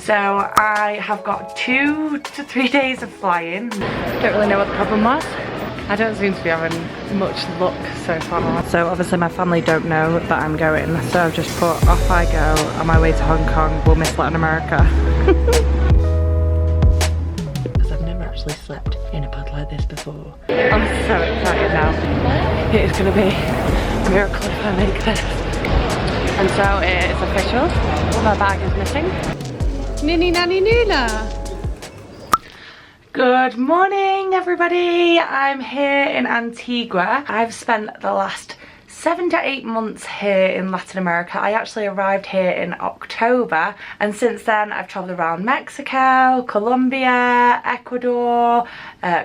So I have got 2 to 3 days of flying. Don't really know what the problem was. I don't seem to be having much luck so far. So obviously my family don't know that I'm going, so I've just put off I go on my way to Hong Kong. We'll miss Latin America. Because I've never actually slept in a pod like this before. I'm so excited now. It is going to be a miracle if I make this. And so it is official. My bag is missing. Nini nani nula. Good morning everybody, I'm here in Antigua. I've spent the last 7 to 8 months here in Latin America. I actually arrived here in October, and since then I've travelled around Mexico, Colombia, Ecuador,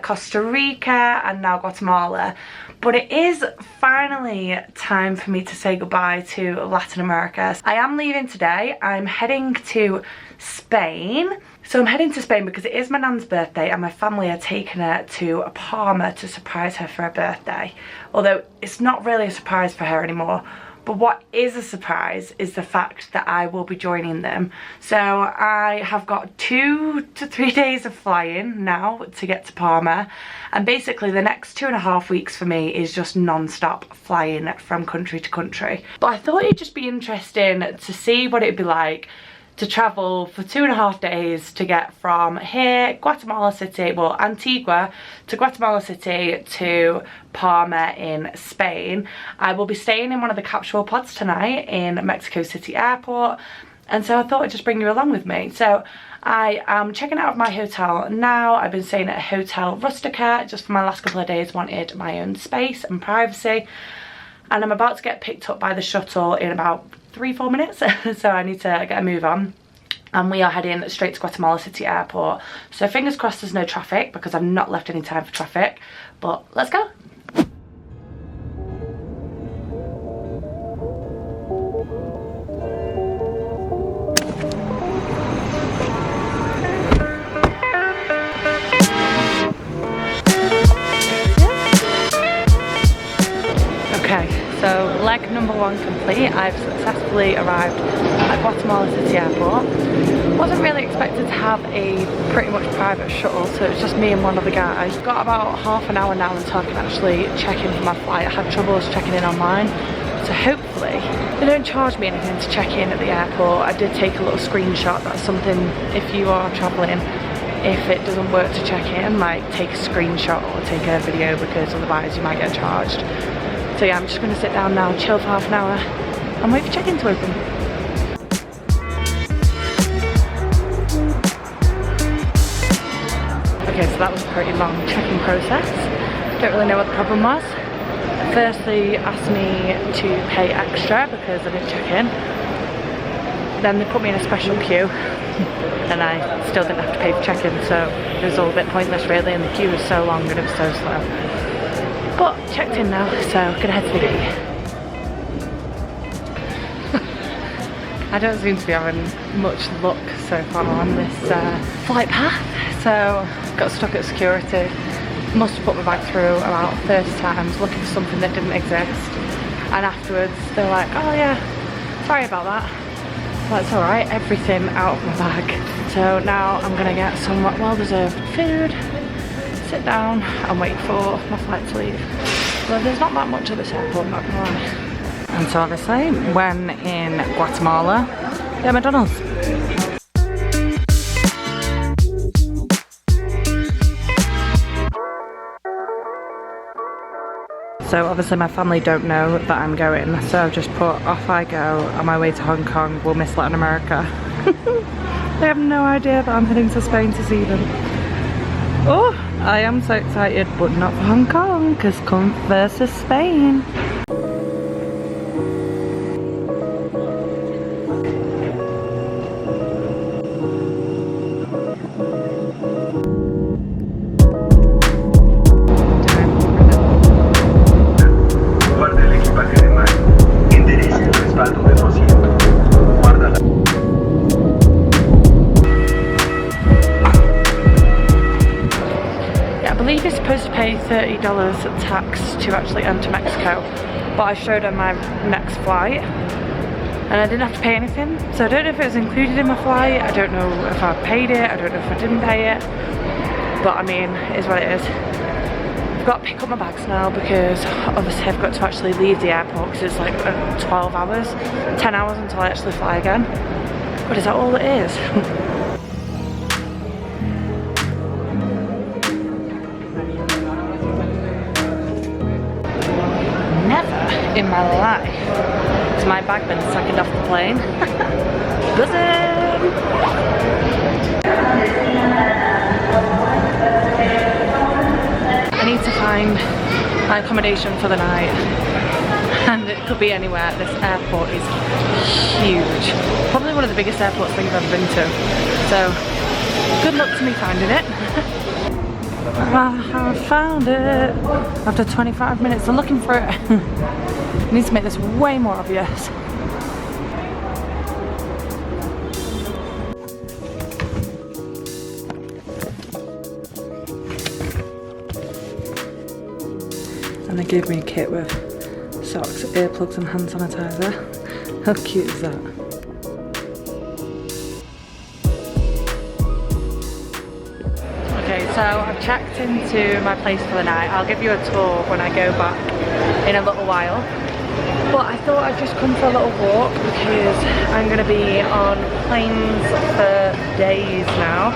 Costa Rica and now Guatemala. But it is finally time for me to say goodbye to Latin America. I am leaving today. I'm heading to Spain. So I'm heading to Spain because it is my nan's birthday and my family are taking her to Palma to surprise her for her birthday. Although it's not really a surprise for her anymore. But what is a surprise is the fact that I will be joining them. So I have got 2 to 3 days of flying now to get to Palma. And basically the next 2.5 weeks for me is just non-stop flying from country to country. But I thought it'd just be interesting to see what it'd be like to travel for 2.5 days to get from here, Guatemala City, well Antigua to Guatemala City to Palma in Spain. I will be staying in one of the CAPSULE pods tonight in Mexico City Airport, and so I thought I'd just bring you along with me. So I am checking out of my hotel now. I've been staying at a Hotel Rustica just for my last couple of days, wanted my own space and privacy, and I'm about to get picked up by the shuttle in about 3-4 minutes. So I need to get a move on, and we are heading straight to Guatemala City Airport. So fingers crossed there's no traffic because I've not left any time for traffic, but let's go. Okay, so leg number 1 complete. I've successfully arrived at Guatemala City Airport. Wasn't really expected to have a pretty much private shuttle, so it's just me and one other guy. Got about half an hour now until I can actually check in for my flight. I had troubles checking in online, so hopefully they don't charge me anything to check in at the airport. I did take a little screenshot. That's something, if you are travelling, if it doesn't work to check in, like take a screenshot or take a video, because otherwise you might get charged. So yeah, I'm just going to sit down now, chill for half an hour and wait for check-in to open. Okay, so that was a pretty long check-in process. Don't really know what the problem was. First they asked me to pay extra because I didn't check in. Then they put me in a special queue and I still didn't have to pay for check-in, so it was all a bit pointless really, and the queue was so long and it was so slow. But checked in now, so gonna head to the gate. I don't seem to be having much luck so far on this flight path, so got stuck at security. Must have put my bag through about 30 times looking for something that didn't exist, and afterwards they're like, oh yeah, sorry about that. Well, it's alright, everything out of my bag. So now I'm gonna get some well-deserved food, sit down and wait for my flight to leave. Well, there's not that much at this airport, I'm not gonna lie. And so obviously, when in Guatemala, get McDonald's. So obviously my family don't know that I'm going, so I've just put off I go on my way to Hong Kong. We'll miss Latin America. They have no idea that I'm heading to Spain to see them. Oh, I am so excited, but not for Hong Kong, because come versus Spain. You're supposed to pay $30 tax to actually enter Mexico, but I showed her my next flight and I didn't have to pay anything, so I don't know if it was included in my flight. I don't know if I paid it, I don't know if I didn't pay it, but I mean, it is what it is. I've got to pick up my bags now because obviously I've got to actually leave the airport because it's like 12 hours, 10 hours until I actually fly again. But is that all it is? Never in my life has my bag been second off the plane. Buzzing! I need to find my accommodation for the night, and it could be anywhere. This airport is huge. Probably one of the biggest airports I think I've ever been to. So, good luck to me finding it. I found it after 25 minutes of looking for it. I need to make this way more obvious. And they gave me a kit with socks, earplugs and hand sanitizer. How cute is that? Okay, so I've checked into my place for the night. I'll give you a tour when I go back in a little while. But I thought I'd just come for a little walk because I'm going to be on planes for days now.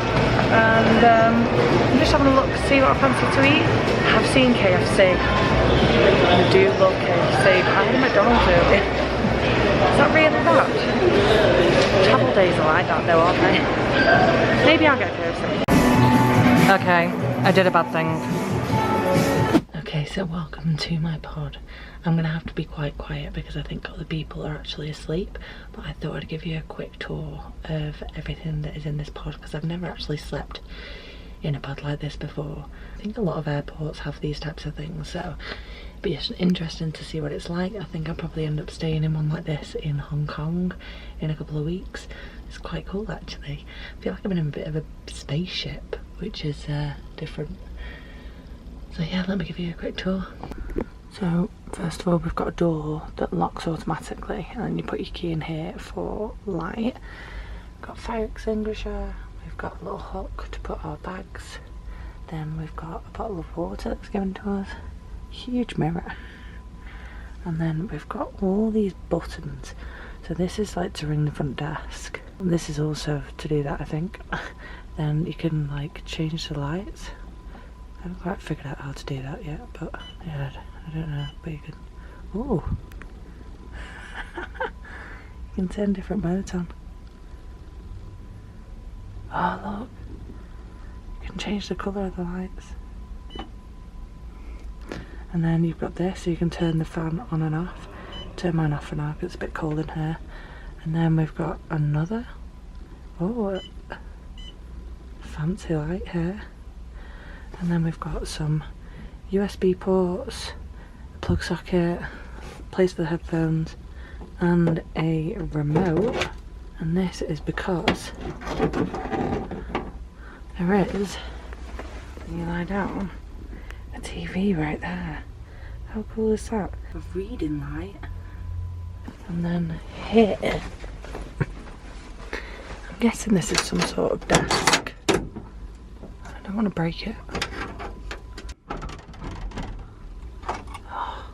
And I'm just having a look, see what I fancy to eat. I've seen KFC. I do love KFC. I had a McDonald's earlier. Is that really bad? Travel days are like that though, aren't they? Maybe I'll get KFC. Okay, I did a bad thing. Okay, so welcome to my pod. I'm gonna have to be quite quiet because I think other people are actually asleep, but I thought I'd give you a quick tour of everything that is in this pod because I've never actually slept in a pod like this before. I think a lot of airports have these types of things, so it'd be interesting to see what it's like. I think I'll probably end up staying in one like this in Hong Kong in a couple of weeks. It's quite cool actually. I feel like I'm in a bit of a spaceship, which is different. So yeah, let me give you a quick tour. So first of all, we've got a door that locks automatically, and then you put your key in here for light. We've got fire extinguisher, we've got a little hook to put our bags, then we've got a bottle of water that's given to us, huge mirror, and then we've got all these buttons. So this is like to ring the front desk, and this is also to do that I think. Then you can like change the lights. I haven't quite figured out how to do that yet, but yeah, I don't know, but you can, ooh. You can turn different modes on. Oh look, you can change the colour of the lights. And then you've got this, so you can turn the fan on and off. Turn mine off for now because it's a bit cold in here. And then we've got another, oh, fancy light here. And then we've got some USB ports, a plug socket, place for the headphones, and a remote. And this is because there is, when you lie down, a TV right there. How cool is that? A reading light. And then here, I'm guessing this is some sort of desk. I don't want to break it. Oh,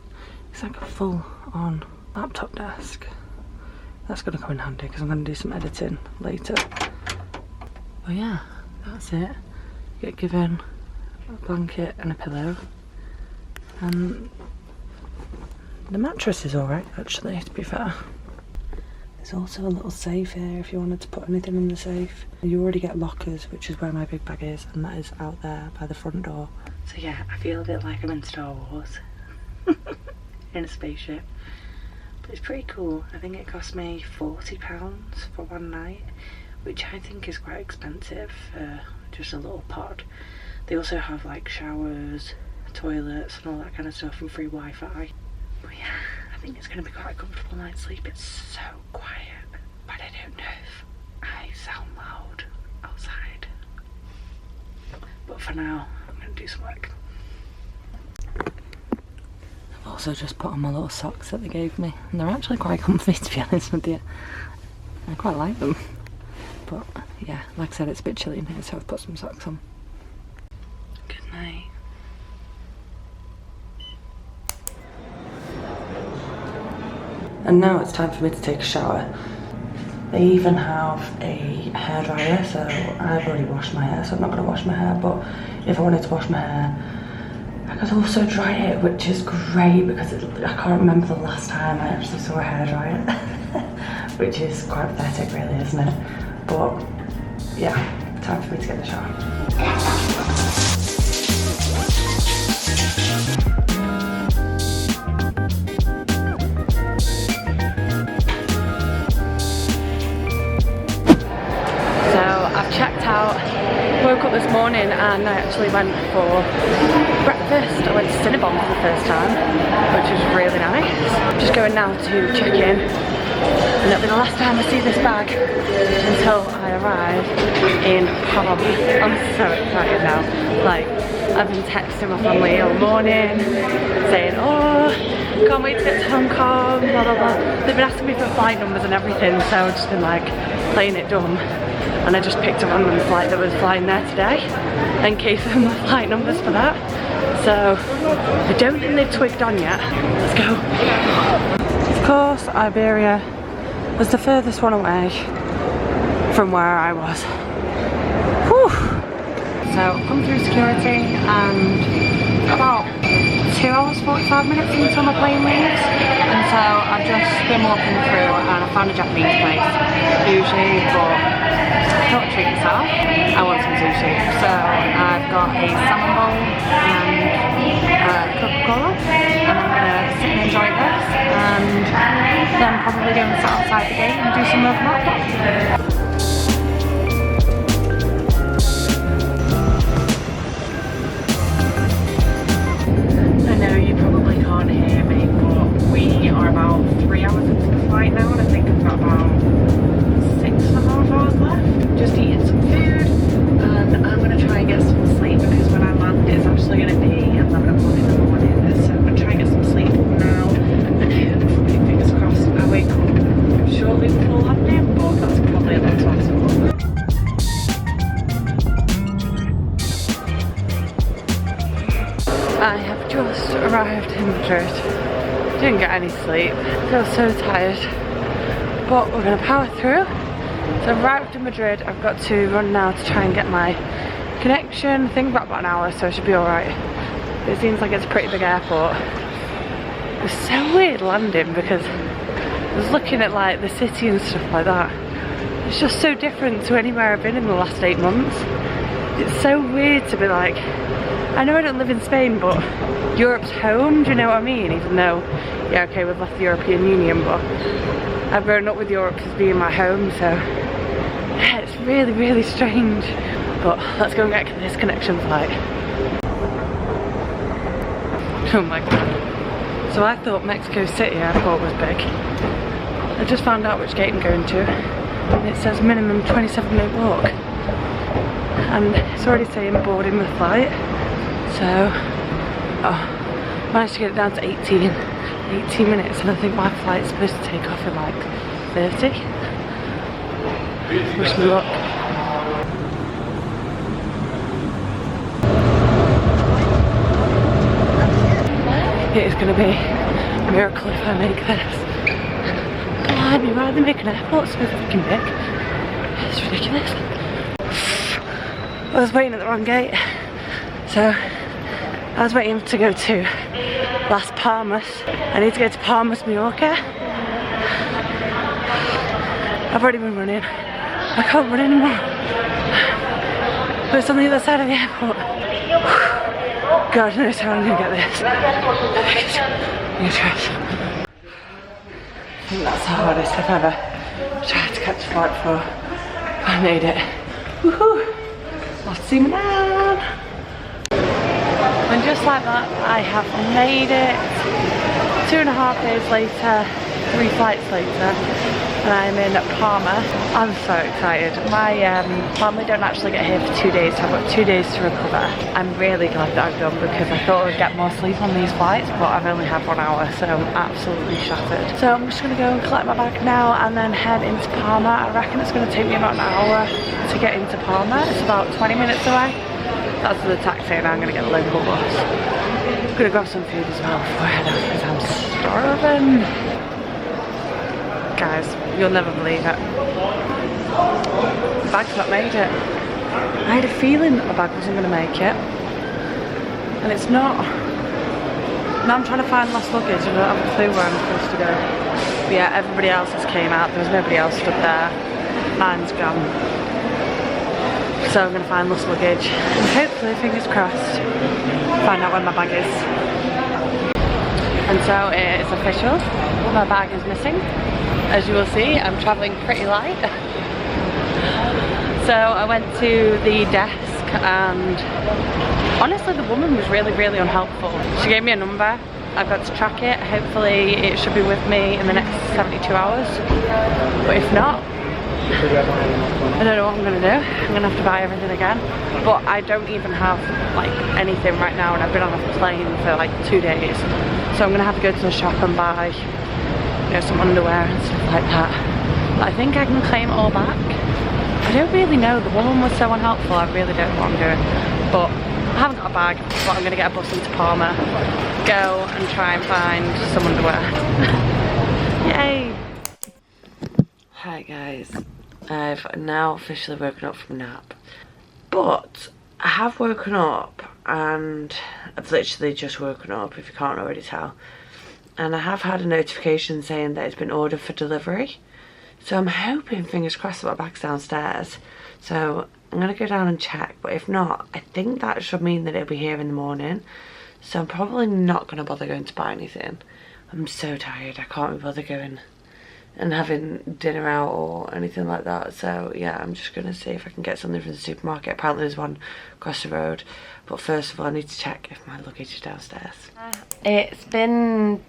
it's like a full-on laptop desk. That's going to come in handy because I'm going to do some editing later. But yeah, that's it. You get given a blanket and a pillow. And the mattress is alright actually, to be fair. There's also a little safe here if you wanted to put anything in the safe. You already get lockers, which is where my big bag is, and that is out there by the front door. So yeah, I feel a bit like I'm in Star Wars. In a spaceship. But it's pretty cool. I think it cost me £40 for one night, which I think is quite expensive for just a little pod. They also have like showers, toilets and all that kind of stuff, and free Wi-Fi. But yeah, I think it's going to be quite a comfortable night's sleep. It's so quiet, but I don't know if I sound loud outside. But for now, I'm going to do some work. I've also just put on my little socks that they gave me, and they're actually quite comfy, to be honest with you. I quite like them, but yeah, like I said, it's a bit chilly in here, so I've put some socks on. Good night. And now it's time for me to take a shower. They even have a hairdryer, so I've already washed my hair, so I'm not going to wash my hair, but if I wanted to wash my hair, I could also dry it, which is great because I can't remember the last time I actually saw a hairdryer, which is quite pathetic really, isn't it? But yeah, time for me to get in the shower. Woke up this morning and I actually went for breakfast. I went to Cinnabon for the first time, which was really nice. I'm just going now to check in, and it'll be the last time I see this bag until I arrive in Palma. I'm so excited now. Like, I've been texting my family all morning saying, oh, can't wait to get to Hong Kong, blah blah blah. They've been asking me for flight numbers and everything, so I've just been like playing it dumb. And I just picked a random flight that was flying there today and gave them the flight numbers for that. So I don't think they've twigged on yet. Let's go. Of course, Iberia was the furthest one away from where I was. Whew. So I've come through security and about 2 hours 45 minutes until my plane leaves, and so I've just been walking through and I found a Japanese place, sushi, but don't treat yourself. I want some sushi. So I've got a salmon bowl and Coca-Cola, and I'm gonna sit and enjoy this, and then probably go and sit outside the gate and do some more market. I know you probably can't hear me, but we are about 3 hours into the flight now, and I think I've got about 6.5 hours left. Just eating some food, and I'm going to try and get some sleep because when I land it's actually going to be 11 o'clock in the morning, so I'm going to try and get some sleep now, and hopefully, fingers crossed, I wake up shortly before landing, but that's probably a lot to ask for. I have just arrived in Madrid. Didn't get any sleep, feel so tired, but we're going to power through. So I've arrived in Madrid. I've got to run now to try and get my connection. I think about an hour, so I should be alright. It seems like it's a pretty big airport. It was so weird landing because I was looking at like the city and stuff like that. It's just so different to anywhere I've been in the last 8 months. It's so weird to be like, I know I don't live in Spain, but Europe's home, do you know what I mean? Even though, yeah, okay, we've left the European Union, but I've grown up with Europe as being my home, so yeah, it's really, really strange. But let's go and get this connection flight. Oh my god. So I thought Mexico City Airport was big. I just found out which gate I'm going to, and it says minimum 27-minute walk. And it's already saying boarding the flight. So, managed to get it down to 18 minutes, and I think my flight's supposed to take off in like 30. Wish me luck. It is going to be a miracle if I make this. Blimey, why are they making an airport so fucking big? It's ridiculous. I was waiting at the wrong gate. So, I was waiting to go to Las Palmas. I need to go to Palmas, Mallorca. I've already been running. I can't run anymore. But it's on the other side of the airport. God knows how I'm gonna get this. I'm gonna try. I think that's the hardest I've ever tried to catch a flight for. I made it. Woohoo! Let's see me now. And just like that, I have made it. 2.5 days later, 3 flights later. and I'm in Palma. I'm so excited. My family don't actually get here for 2 days, so I've got 2 days to recover. I'm really glad that I've done because I thought I'd get more sleep on these flights, but I've only had 1 hour, so I'm absolutely shattered. So I'm just gonna go and collect my bag now and then head into Palma. I reckon it's gonna take me about an hour to get into Palma. It's about 20 minutes away. That's the taxi, and I'm gonna get the local bus. I'm gonna grab some food as well before I head out because I'm starving. Guys, you'll never believe it. The bag's not made it. I had a feeling that my bag wasn't going to make it. And it's not. Now I'm trying to find lost luggage and I don't have a clue where I'm supposed to go. But yeah, everybody else has came out. There was nobody else stood there. Mine's gone. So I'm going to find lost luggage. And hopefully, fingers crossed, find out where my bag is. And so it's official. My bag is missing. As you will see, I'm travelling pretty light. So I went to the desk and honestly the woman was really unhelpful. She gave me a number. I've got to track it. Hopefully it should be with me in the next 72 hours. But if not, I don't know what I'm going to do. I'm going to have to buy everything again. But I don't even have like anything right now, and I've been on a plane for like 2 days. So I'm going to have to go to the shop and buy, you know, some underwear and stuff like that. But I think I can claim it all back. I don't really know. The woman was so unhelpful. I really don't know what I'm doing. But I haven't got a bag, but I'm going to get a bus into Palma, go and try and find some underwear. Yay! Hi guys. I've now officially woken up from a nap. But I have woken up and I've literally just woken up, if you can't already tell. And I have had a notification saying that it's been ordered for delivery. So I'm hoping, fingers crossed, that my bag's downstairs. So I'm going to go down and check. But if not, I think that should mean that it'll be here in the morning. So I'm probably not going to bother going to buy anything. I'm so tired. I can't be bothered going and having dinner out or anything like that. So yeah, I'm just going to see if I can get something from the supermarket. Apparently there's one across the road. But first of all, I need to check if my luggage is downstairs. It's been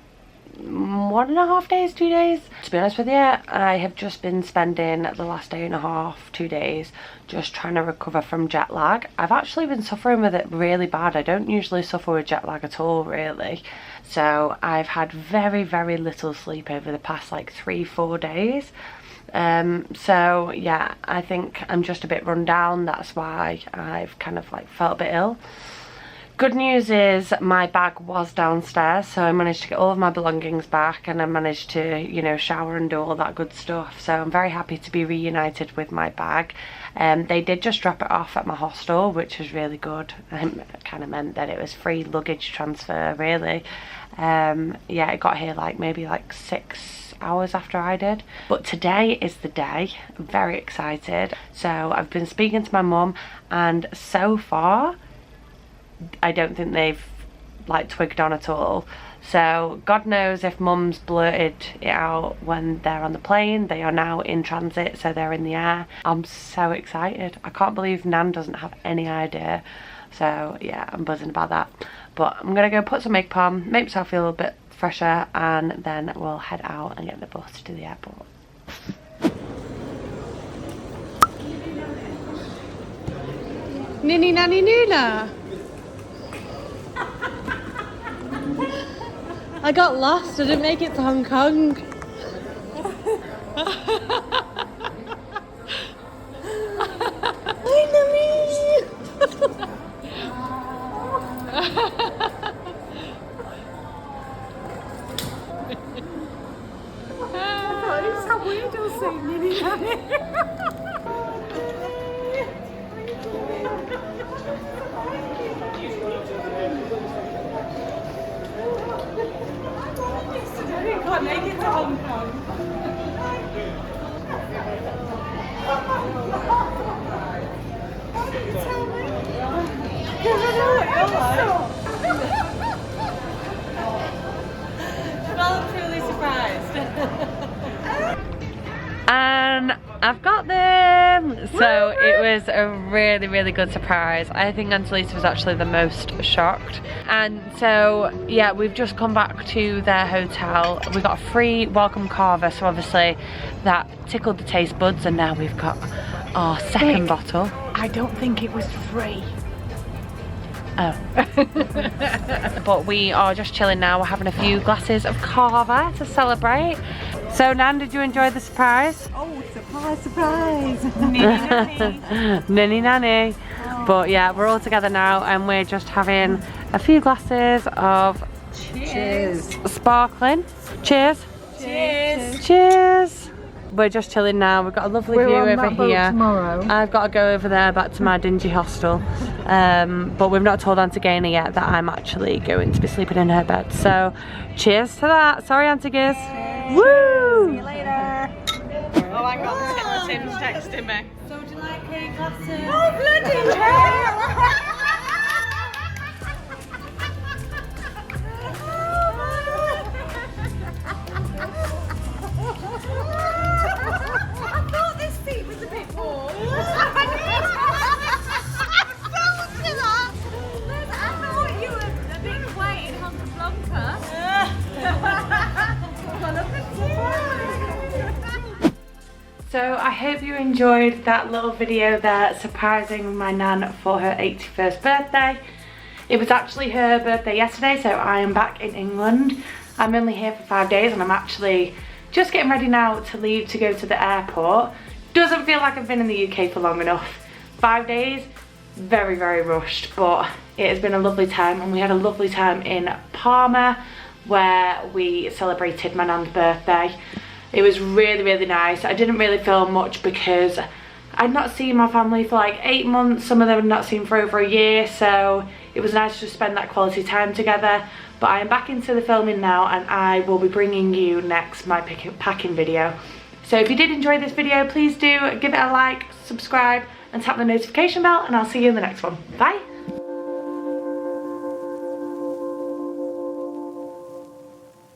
1.5 days, 2 days. To be honest with you, I have just been spending the last day and a half, 2 days, just trying to recover from jet lag. I've actually been suffering with it really bad. I don't usually suffer with jet lag at all, really. So I've had very little sleep over the past like 3-4 days. So yeah, I think I'm just a bit run down. That's why I've kind of like felt a bit ill. Good news is my bag was downstairs, so I managed to get all of my belongings back and I managed to, you know, shower and do all that good stuff. So I'm very happy to be reunited with my bag. They did just drop it off at my hostel, which was really good. It kind of meant that it was free luggage transfer, really. Yeah, it got here like maybe like 6 hours after I did. But today is the day. I'm very excited. So I've been speaking to my mum, and so far I don't think they've like twigged on at all. So God knows if mum's blurted it out when they're on the plane. They are now in transit, so they're in the air. I'm so excited. I can't believe Nan doesn't have any idea. So yeah, I'm buzzing about that. But I'm gonna go put some makeup on, make myself feel a little bit fresher, and then we'll head out and get the bus to the airport. Nini Nani Nula. I got lost. I didn't make it to Hong Kong. Hi, Nami. It's so weird to say Nini Nani. I can't make it to Hong Kong. Why didn't you tell me? Because I know what you're like. And I'm truly surprised. And I've got them. So it was a really, really good surprise. I think Angelisa was actually the most shocked. And so, yeah, we've just come back to their hotel. We got a free welcome carver, so obviously that tickled the taste buds, and now we've got our second bottle. I don't think it was free. Oh. But we are just chilling now. We're having a few glasses of carver to celebrate. So, Nan, did you enjoy the surprise? Oh, surprise, surprise. Ninny nanny. Oh. But yeah, we're all together now and we're just having a few glasses of sparkling. Cheers. Cheers. Cheers. We're just chilling now. We've got a lovely view over here. Tomorrow. I've got to go over there back to my dingy hostel. But we've not told Antigua yet that I'm actually going to be sleeping in her bed. So cheers to that. Sorry, Antigua. Woo! See you later. Oh, hang on. Tim's texting me. So would you like a glasses? Oh, bloody hell! So I hope you enjoyed that little video there surprising my nan for her 81st birthday. It was actually her birthday yesterday, so I am back in England. I'm only here for 5 days and I'm actually just getting ready now to leave to go to the airport. Doesn't feel like I've been in the UK for long enough. 5 days, very, very rushed, but it has been a lovely time, and we had a lovely time in Palma where we celebrated my nan's birthday. It was really, really nice. I didn't really film much because I'd not seen my family for like 8 months. Some of them had not seen for over a year, so it was nice to spend that quality time together. But I am back into the filming now, and I will be bringing you next my packing video. So if you did enjoy this video, please do give it a like, subscribe, and tap the notification bell, and I'll see you in the next one. Bye!